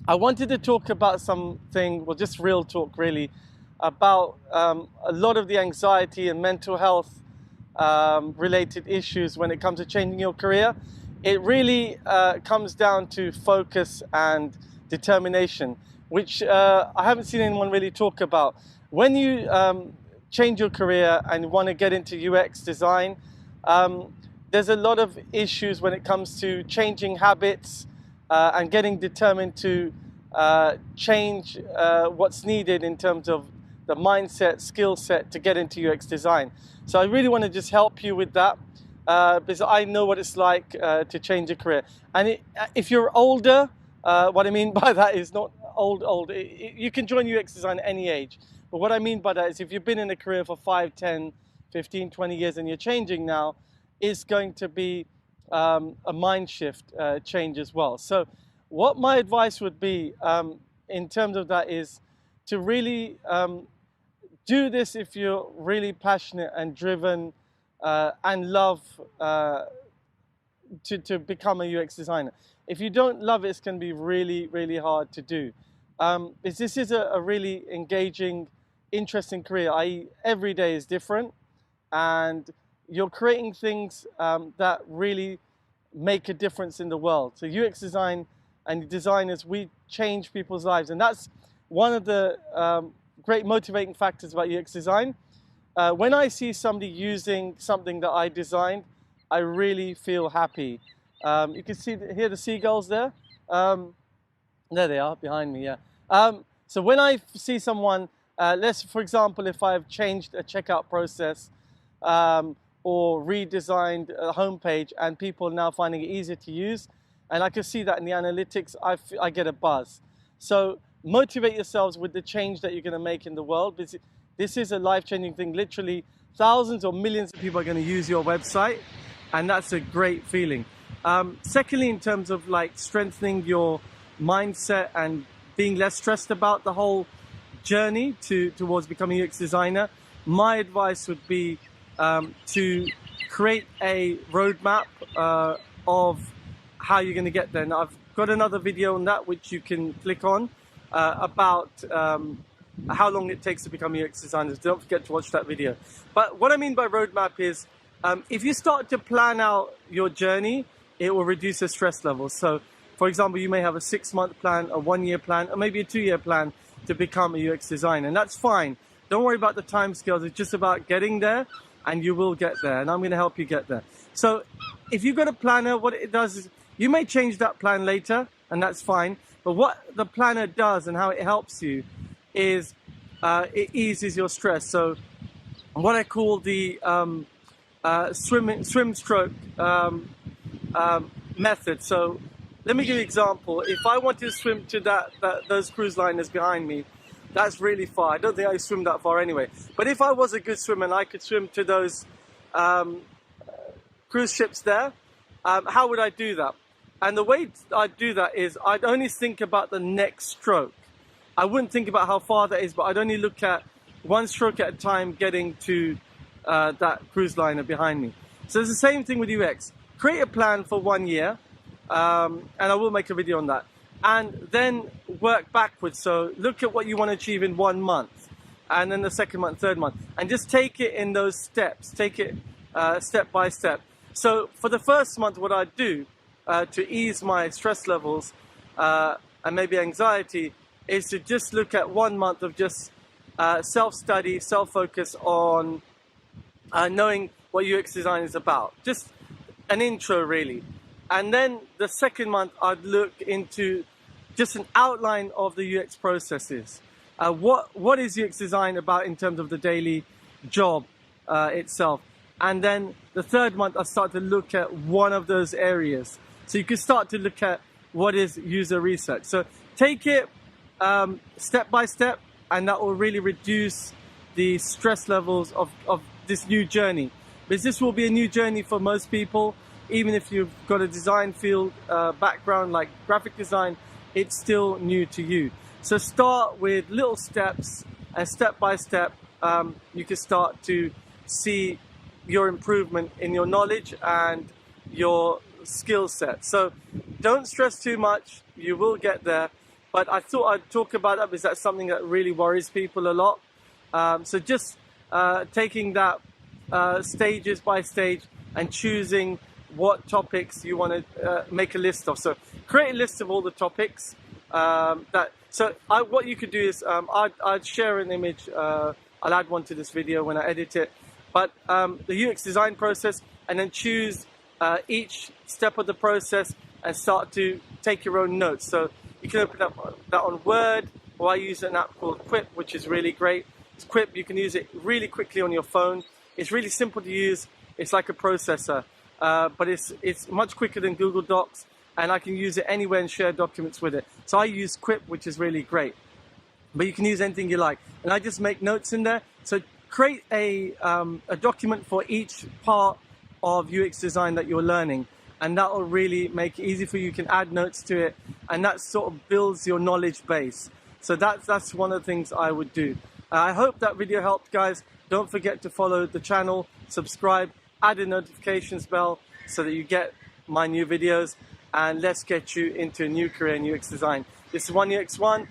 I wanted to talk about something, well, just real talk really, about a lot of the anxiety and mental health related issues when it comes to changing your career. It really comes down to focus and determination, which I haven't seen anyone really talk about. When you change your career and want to get into UX design, there's a lot of issues when it comes to changing habits and getting determined to change what's needed in terms of the mindset, skill set to get into UX design. So I really want to just help you with that because I know what it's like to change a career. And if you're older, what I mean by that is not old. You can join UX design at any age. But what I mean by that is if you've been in a career for 5, 10, 15, 20 years and you're changing now, it's going to be a mind shift change as well. So what my advice would be in terms of that is to really do this if you're really passionate and driven and love to become a UX designer. If you don't love it, it's going to be really, really hard to do. Because this is a really engaging, interesting career, i.e. every day is different and you're creating things that really make a difference in the world. So UX design and designers, we change people's lives. And that's one of the great motivating factors about UX design. When I see somebody using something that I designed, I really feel happy. You can hear the seagulls there. There they are behind me, yeah. So when I see someone, for example, if I've changed a checkout process or redesigned a homepage and people are now finding it easier to use, and I can see that in the analytics, I get a buzz. So motivate yourselves with the change that you're going to make in the world, because this is a life-changing thing. Literally thousands or millions of people are going to use your website, and that's a great feeling. Secondly, in terms of like strengthening your mindset and being less stressed about the whole journey towards becoming a UX designer, my advice would be to create a roadmap of how you're going to get there. Now, I've got another video on that which you can click on about how long it takes to become a UX designer. Don't forget to watch that video. But what I mean by roadmap is if you start to plan out your journey, it will reduce the stress levels. So, for example, you may have a 6-month plan, a 1-year plan, or maybe a 2-year plan to become a UX designer, and that's fine. Don't worry about the time scales. It's just about getting there, and you will get there, and I'm going to help you get there. So if you've got a planner, what it does is you may change that plan later, and that's fine. But what the planner does and how it helps you is it eases your stress. So what I call the swim stroke method. So let me give you an example. If I wanted to swim to those cruise liners behind me, that's really far. I don't think I swim that far anyway. But if I was a good swimmer and I could swim to those cruise ships there, how would I do that? And the way I'd do that is I'd only think about the next stroke. I wouldn't think about how far that is, but I'd only look at one stroke at a time getting to that cruise liner behind me. So it's the same thing with UX. Create a plan for 1 year, and I will make a video on that. And then work backwards. So look at what you want to achieve in 1 month, and then the second month, third month, and just take it in those steps. Take it step by step. So for the first month, what I'd do to ease my stress levels and maybe anxiety is to just look at 1 month of just self-study, self-focus on knowing what UX design is about. Just an intro, really. And then the second month, I'd look into just an outline of the UX processes. What is UX design about in terms of the daily job itself? And then the third month, I start to look at one of those areas. So you can start to look at what is user research. So take it step by step, and that will really reduce the stress levels of this new journey. Because this will be a new journey for most people. Even if you've got a design field background like graphic design, it's still new to you. So start with little steps, and step by step, you can start to see your improvement in your knowledge and your skill set. So don't stress too much, you will get there. but I thought I'd talk about that because that's something that really worries people a lot. So just taking that stages by stage and choosing what topics you want to make a list of. So create a list of all the topics. What you could do is I'd share an image. I'll add one to this video when I edit it. But the UX design process, and then choose each step of the process and start to take your own notes. So you can open up that on Word, or I use an app called Quip, which is really great. It's Quip, you can use it really quickly on your phone. It's really simple to use. It's like a processor, but it's much quicker than Google Docs, and I can use it anywhere and share documents with it. So I use Quip, which is really great. But you can use anything you like. And I just make notes in there. So create a document for each part of UX design that you're learning. And that will really make it easy for you. You can add notes to it. And that sort of builds your knowledge base. So that's one of the things I would do. I hope that video helped, guys. Don't forget to follow the channel, subscribe, add a notifications bell so that you get my new videos. And let's get you into a new career in UX design. This is 1UX1.